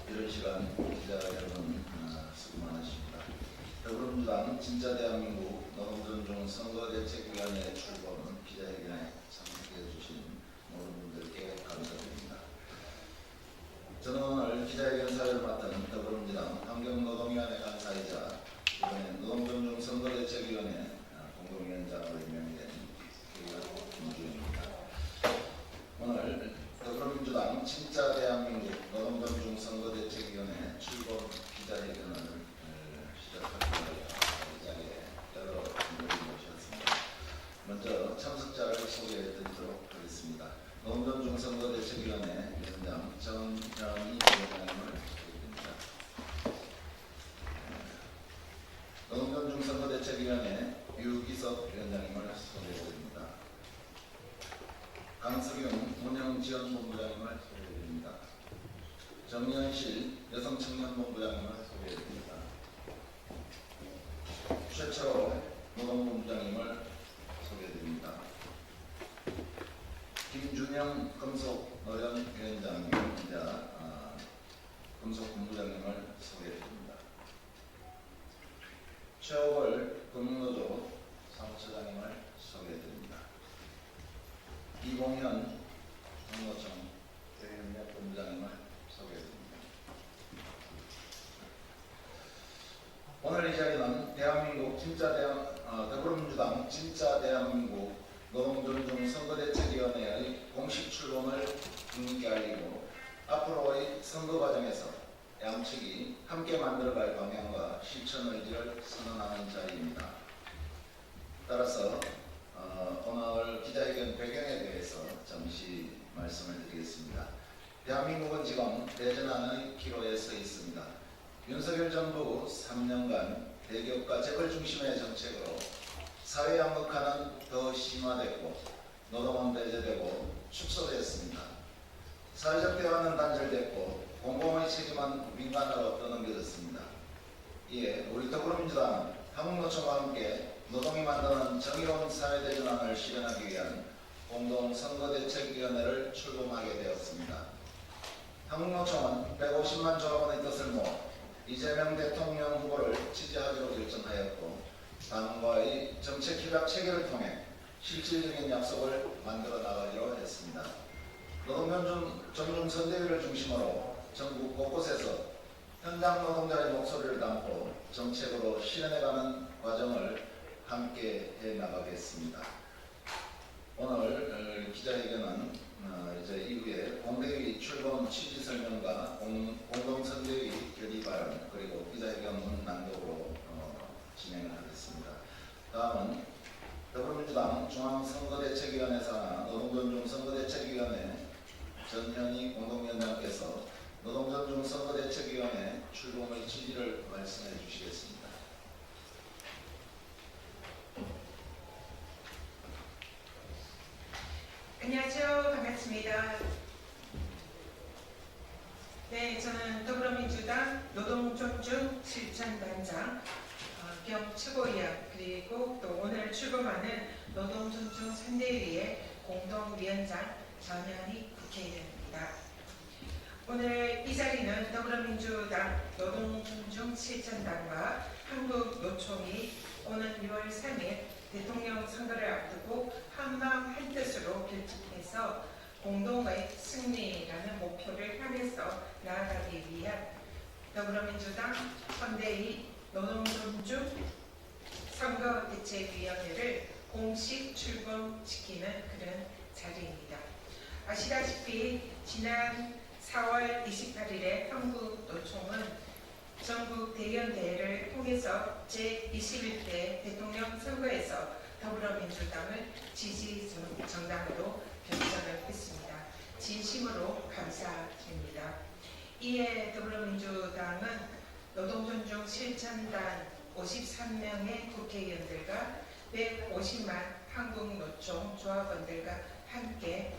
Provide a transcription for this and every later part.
이런 시간 기자 여러분 수고 많으십니다. 더불어민주당 진짜 대한민국 노동존중 선거대책위원회 출범 기자회견에 참석해 주신 모든 분들께 감사드립니다. 저는 오늘 기자회견 사회를 맡은 더불어민주당 환경노동위원회 간사이자 이번에 노동존중 선거대책위원회 공동위원장으로 임명된 김주현입니다. 오늘 더불어민주당 진짜 대한민국 노동존중 선거대책위원회 출범 기자회견을 시작하기 위해 이 자리에 여러 분들이 모셨습니다. 먼저 참석자를 소개해드리도록 하겠습니다. 노동존중 선거대책위원회 위원장 정현희 위원장님을 소개드립니다. 노동존중 선거대책위원회 유기석 위원장님을 소개해드립니다. 강석윤 운영지원본부장님을 소개해드립니다. 정연실 여성청년본부장님을 소개해드립니다. 최철호 노동본부장님을 소개해드립니다. 김준영 금속노련위원장님이자 금속본부장님을 소개해드립니다. 최호걸 금융노조 사무처장님을 소개해드립니다. 이봉현 정노청 대외협력본부장님을 소개해드립니다. 오늘 이 자리는 대한민국 더불어민주당 진짜 대한민국 노동존중 선거대책위원회의 공식 출범을 국민께 알리고 앞으로의 선거 과정에서 양측이 함께 만들어갈 방향과 실천 의지를 선언하는 자리입니다. 따라서 오늘 기자회견 배경에 대해서 잠시 말씀을 드리겠습니다. 대한민국은 지금 대전환의 기로에 서 있습니다. 윤석열 정부 3년간 대기업과 재벌 중심의 정책으로 사회 양극화는 더 심화됐고 노동은 배제되고 축소됐습니다. 사회적 대화는 단절됐고 공공의 책임은 민간으로 떠넘겨졌습니다. 이에 우리 더불어민주당은 한국노총과 함께 노동이 만드는 정의로운 사회대전환을 실현하기 위한 공동선거대책위원회를 출범하게 되었습니다. 한국노총은 150만 조합원의 뜻을 모아 이재명 대통령 후보를 지지하기로 결정하였고 당과의 정책 협약 체계를 통해 실질적인 약속을 만들어 나가기로 했습니다. 노동존중 선대위를 중심으로 전국 곳곳에서 현장 노동자의 목소리를 담고 정책으로 실현해가는 과정을 함께 해나가겠습니다. 오늘 기자회견은 이제 이후에 공대위 출범 취지 설명과 공동선대위 결의 발언 그리고 기자회견 낭독으로 진행을 하겠습니다. 다음은 더불어민주당 중앙선거대책위원회 산하 노동존중 선거대책위원회 전현희 공동위원장께서 노동존중 선거대책위원회 출범의 취지를 말씀해 주시겠습니다. 안녕하세요. 반갑습니다. 네, 저는 더불어민주당 노동존중 실천단장 겸 최고위원 그리고 또 오늘 출범하는 노동존중 선대위의 공동위원장 전현희 국회의원입니다. 오늘 이 자리는 더불어민주당 노동존중 실천단과 한국노총이 오는 6월 3일 대통령 선거를 앞두고 한마음 한뜻으로 결집해서 공동의 승리라는 목표를 향해서 나아가기 위한 더불어민주당 선대위 노동존중 선거대책위원회를 공식 출범시키는 그런 자리입니다. 아시다시피 지난 4월 28일에 한국노총은 전국 대의원대회를 통해서 제21대 대통령 선거에서 더불어민주당을 지지정당으로 결정을 했습니다. 진심으로 감사드립니다. 이에 더불어민주당은 노동존중 실천단 53명의 국회의원들과 150만 한국노총 조합원들과 함께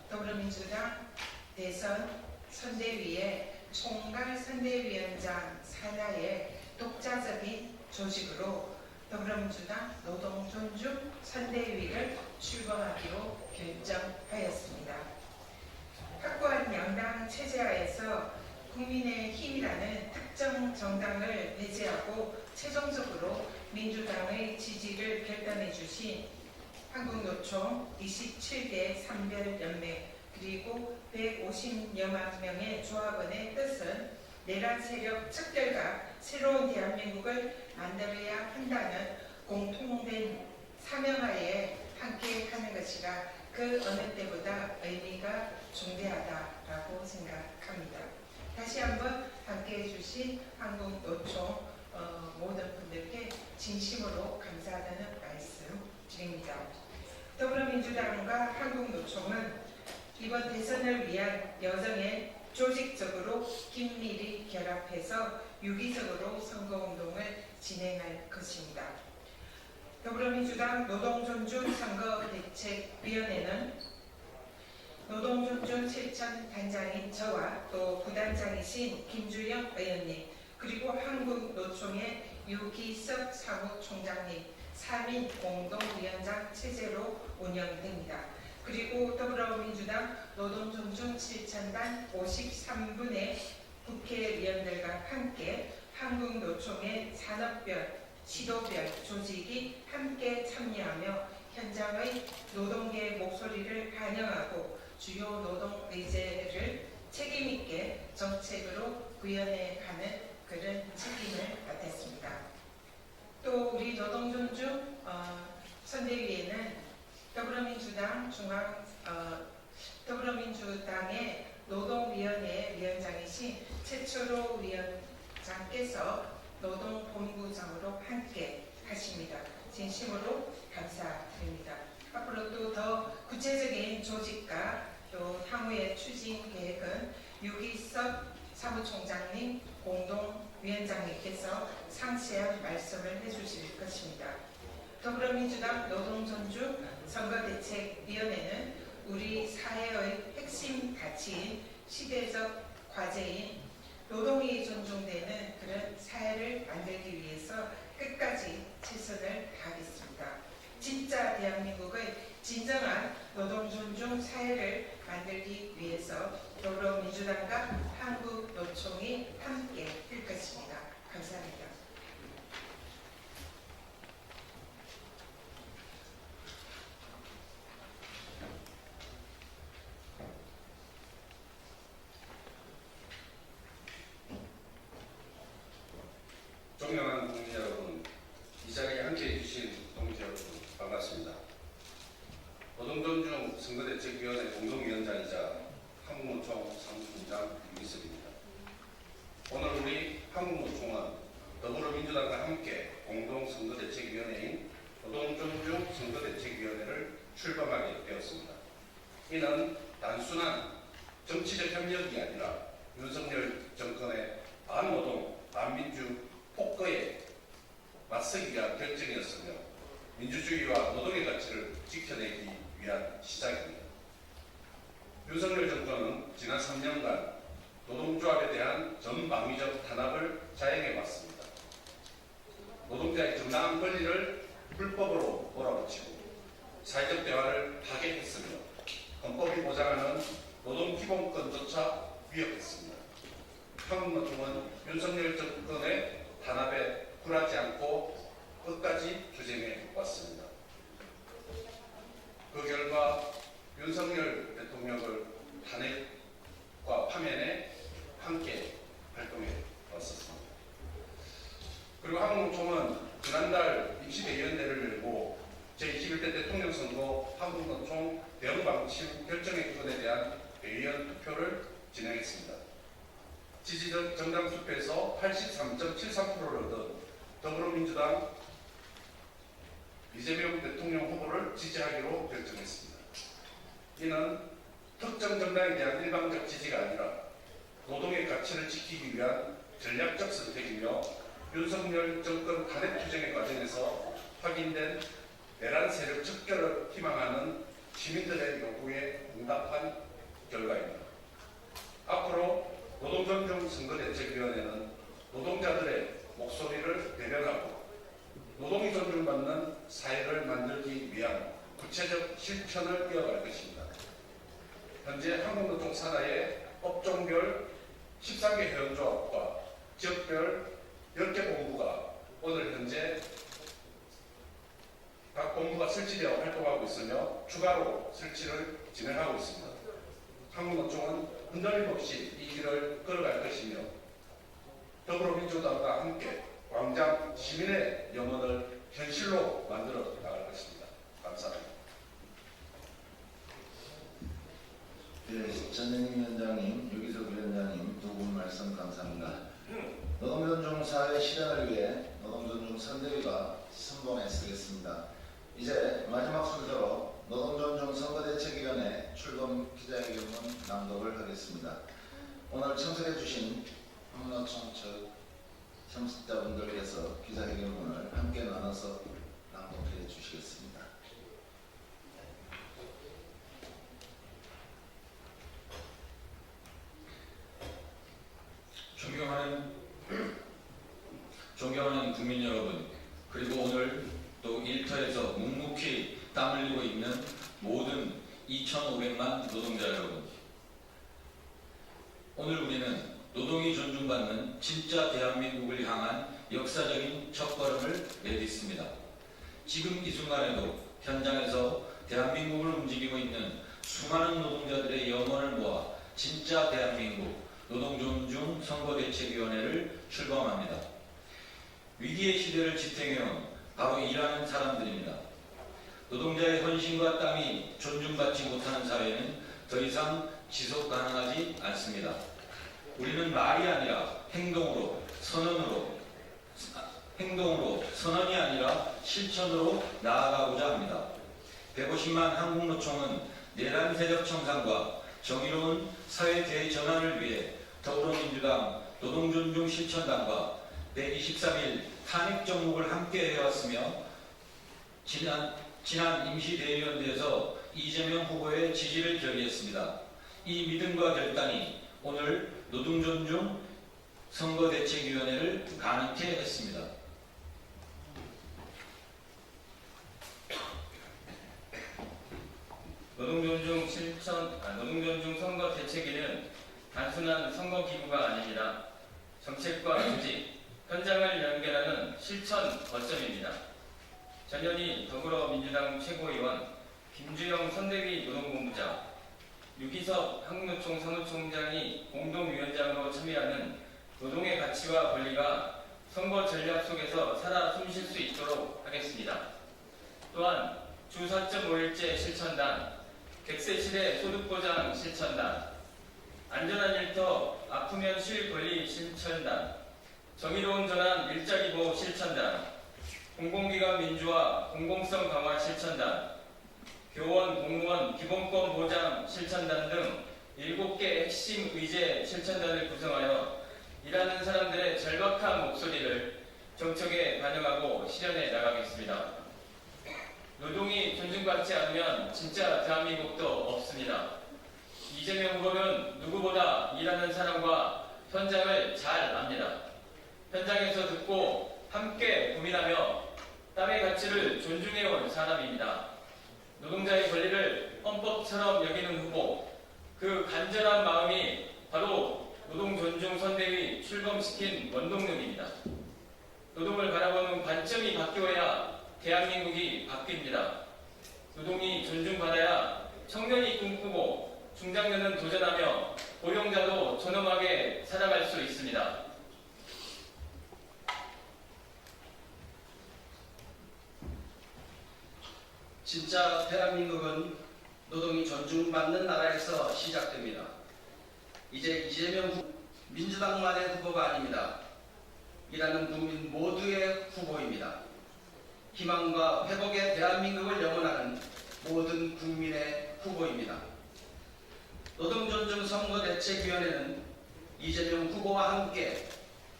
더불어민주당 대선 선대위의 총괄 선대위원장 산하의 독자적인 조직으로 더불어민주당 노동존중 선대위를 출범하기로 결정하였습니다. 확고한 양당 체제하에서 국민의힘이라는 특정 정당을 배제하고 최종적으로 민주당의 지지를 결단해 주신 한국노총 27개 산별연맹 그리고 150여만 명의 조합원의 뜻은 내란 세력 척결과 새로운 대한민국을 만들어야 한다는 공통된 사명하에 함께 하는 것이라 그 어느 때보다 의미가 중대하다라고 생각합니다. 다시 한번 함께 해주신 한국노총 모든 분들께 진심으로 감사하다는 말씀 드립니다. 더불어민주당과 한국노총은 이번 대선을 위한 여정에 조직적으로 긴밀히 결합해서 유기적으로 선거운동을 진행할 것입니다. 더불어민주당 노동존중선거대책위원회는 노동존중 실천 단장인 저와 또 부단장이신 김주영 의원님 그리고 한국노총의 유기석 사무총장님 3인 공동위원장 체제로 운영됩니다. 그리고 더불어민주당 노동존중 실천단 53분의 국회의원들과 함께 한국노총의 산업별, 시도별 조직이 함께 참여하며 현장의 노동계의 목소리를 반영하고 주요 노동 의제를 책임있게 정책으로 구현해 가는 그런 책임을 맡았습니다. 또 우리 노동존중 선대위에는 더불어민주당의 노동위원회 위원장이신 최철호 위원장께서 노동본부장으로 함께 하십니다. 진심으로 감사드립니다. 앞으로 또 더 구체적인 조직과 또 향후의 추진 계획은 유기석 사무총장님 공동위원장님께서 상세한 말씀을 해주실 것입니다. 더불어민주당 노동존중 선거대책위원회는 우리 사회의 핵심 가치인 시대적 과제인 노동이 존중되는 그런 사회를 만들기 위해서 끝까지 최선을 다하겠습니다. 진짜 대한민국의 진정한 노동존중 사회를 만들기 위해서 더불어민주당과 한국노총이 함께 할 것입니다. 감사합니다. 존경하는 국민 여러분, 이 자리에 함께해 주신 동지 여러분 반갑습니다. 노동존중 선거대책위원회 공동위원장이자 한국노총 사무총장 유기석입니다. 오늘 우리 한국노총은 더불어민주당과 함께 공동선거대책위원회인 노동존중 선거대책위원회를 출범하게 되었습니다. 이는 단순한 정치적 협력이 아니라 윤석열 정권의 반노동, 반민주 폭거에 맞서기 위한 결정이었으며 민주주의와 노동의 가치를 지켜내기 위한 시작입니다. 윤석열 정권은 지난 3년간 노동조합에 대한 전방위적 탄압을 자행해 왔습니다. 노동자의 정당한 권리를 불법으로 몰아붙이고 사회적 대화를 파괴했으며 헌법이 보장하는 노동기본권조차 위협했습니다. 한국노총은 윤석열 정권의 탄압에 굴하지 않고 끝까지 투쟁해 왔습니다. 그 결과 윤석열 대통령을 탄핵과 파면에 함께 활동해 왔었습니다. 그리고 한국노총은 지난달 임시대의원대를 열고 제21대 대통령 선거 한국노총 대응방침 결정의권에 대한 대의원 투표를 진행했습니다. 지지적 정당 투표에서 83.73%를 얻은 더불어민주당 이재명 대통령 후보를 지지하기로 결정했습니다. 이는 특정 정당에 대한 일방적 지지가 아니라 노동의 가치를 지키기 위한 전략적 선택이며 윤석열 정권 탄핵 투쟁의 과정에서 확인된 내란 세력 척결을 희망하는 시민들의 요구에 응답한 결과입니다. 앞으로 노동존중 선거대책위원회는 노동자들의 목소리를 대변하고 노동이 존중받는 사회를 만들기 위한 구체적 실천을 이어갈 것입니다. 현재 한국노총 산하의 업종별 13개 회원조합과 지역별 10개 본부가 오늘 현재 각 본부가 설치되어 활동하고 있으며 추가로 설치를 진행하고 있습니다. 한국노총은 흔들림 없이 이 길을 걸어갈 것이며 더불어민주당과 함께 광장 시민의 영혼을 현실로 만들어 나갈 것입니다. 감사합니다. 네, 전현희 위원장님, 유기석 위원장님 두 분 말씀 감사합니다. 노동존중 사회 실현을 위해 노동존중 선대위가 선봉에 서겠습니다. 이제 마지막 순서로 노동존중 선거대책위원회 출범 기자회견문 낭독을 하겠습니다. 오늘 참석해 주신 한국노총 측 참석자분들께서 기자회견문을 함께 나눠서 낭독해 주시겠습니다. 존경하는 국민 여러분, 그리고 오늘 또 일터에서 묵묵히 땀 흘리고 있는 모든 2,500만 노동자 여러분, 오늘 우리는 노동이 존중받는 진짜 대한민국을 향한 역사적인 첫걸음을 내딛습니다. 지금 이 순간에도 현장에서 대한민국을 움직이고 있는 수많은 노동자들의 영혼을 모아 진짜 대한민국 노동존중 선거대책위원회를 출범합니다. 위기의 시대를 지탱해온 바로 일하는 사람들입니다. 노동자의 헌신과 땀이 존중받지 못하는 사회는 더 이상 지속 가능하지 않습니다. 우리는 말이 아니라 행동으로, 선언이 아니라 실천으로 나아가고자 합니다. 150만 한국노총은 내란 세력 청산과 정의로운 사회 대전환을 위해 더불어민주당 노동존중 실천단과 123일 탄핵 정국을 함께 해왔으며 지난 임시대의원대에서 이재명 후보의 지지를 결의했습니다. 이 믿음과 결단이 오늘 노동존중 선거대책위원회를 가능케 했습니다. 노동존중 선거대책위는 단순한 선거기구가 아닙니다. 정책과 조직, 현장을 연결하는 실천 거점입니다. 전현희 더불어민주당 최고위원, 김주영 선대위 노동본부장, 유기석 한국노총 사무총장이 공동위원장으로 참여하는 노동의 가치와 권리가 선거 전략 속에서 살아 숨쉴 수 있도록 하겠습니다. 또한 주 4.5일제 실천단, 100세 소득보장 실천단, 안전한 일터 아프면 쉴 권리 실천단, 정의로운 전환 일자리보호 실천단, 공공기관 민주화 공공성 강화 실천단, 교원 공무원 기본권 보장 실천단 등 7개 핵심 의제 실천단을 구성하여 일하는 사람들의 절박한 목소리를 정책에 반영하고 실현해 나가겠습니다. 노동이 존중받지 않으면 진짜 대한민국도 없습니다. 이재명 후보는 누구보다 일하는 사람과 현장을 잘 압니다. 현장에서 듣고 함께 고민하며 땀의 가치를 존중해온 사람입니다. 노동자의 권리를 헌법처럼 여기는 후보, 그 간절한 마음이 바로 노동존중선대위 출범시킨 원동력입니다. 노동을 바라보는 관점이 바뀌어야 대한민국이 바뀝니다. 노동이 존중받아야 청년이 꿈꾸고 중장년은 도전하며 고령자도 존엄하게 살아갈 수 있습니다. 진짜 대한민국은 노동이 존중받는 나라에서 시작됩니다. 이제 이재명 민주당만의 후보가 아닙니다. 일하는 국민 모두의 후보입니다. 희망과 회복의 대한민국을 영원하는 모든 국민의 후보입니다. 노동존중선거대책위원회는 이재명 후보와 함께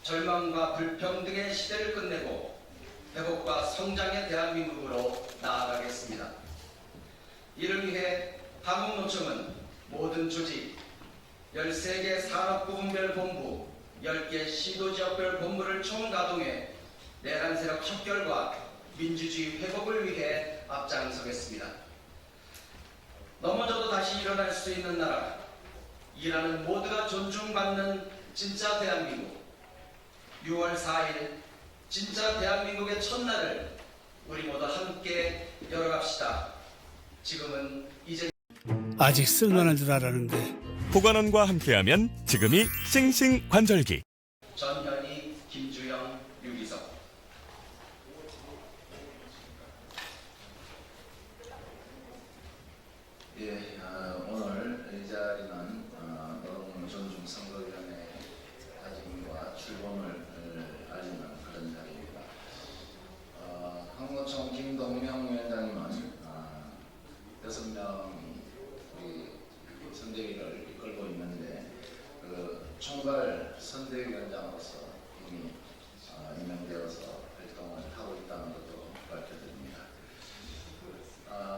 절망과 불평등의 시대를 끝내고 회복과 성장의 대한민국으로 나아가겠습니다. 이를 위해 한국노총은 모든 조직, 13개 산업부분별 본부, 10개 시도지역별 본부를 총가동해 내란 세력 척결과 민주주의 회복을 위해 앞장서겠습니다. 넘어져도 다시 일어날 수 있는 나라, 일하는 모두가 존중받는 진짜 대한민국 6월 4일 진짜 대한민국의 첫날을 우리 모두 함께 열어갑시다. 지금은 이제 아직 쓸만한 줄 알았는데 보관원과 함께하면 지금이 싱싱관절기. 전현희, 김주영, 유기석. 예, 오늘 이 자리는 노동존중선거위원회 다짐과 출범을 알리는 그런 자리입니다. 한국노총 김동명 위원장님은 6명이 우리 선대위를 이끌고 있는데 그 총괄 선대위원장으로서 이미 임명되어서 활동을 하고 있다는 것도 밝혀드립니다.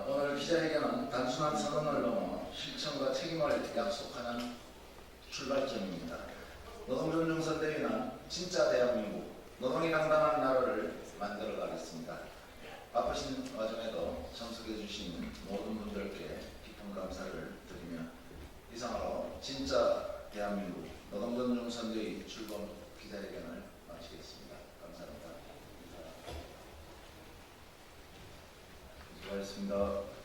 오늘 기자회견은 단순한 선언을 넘어 실천과 책임을 약속하는 출발점입니다. 노동존중선대위는 진짜 대한민국, 노동이 당당한 나라를 만들어가겠습니다. 바쁘신 와중에도 참석해 주신 모든 분들께 깊은 감사를 드리며 이상으로 진짜 대한민국 노동존중선대위 출범 기자회견을 마치겠습니다. 감사합니다. 수고하셨습니다.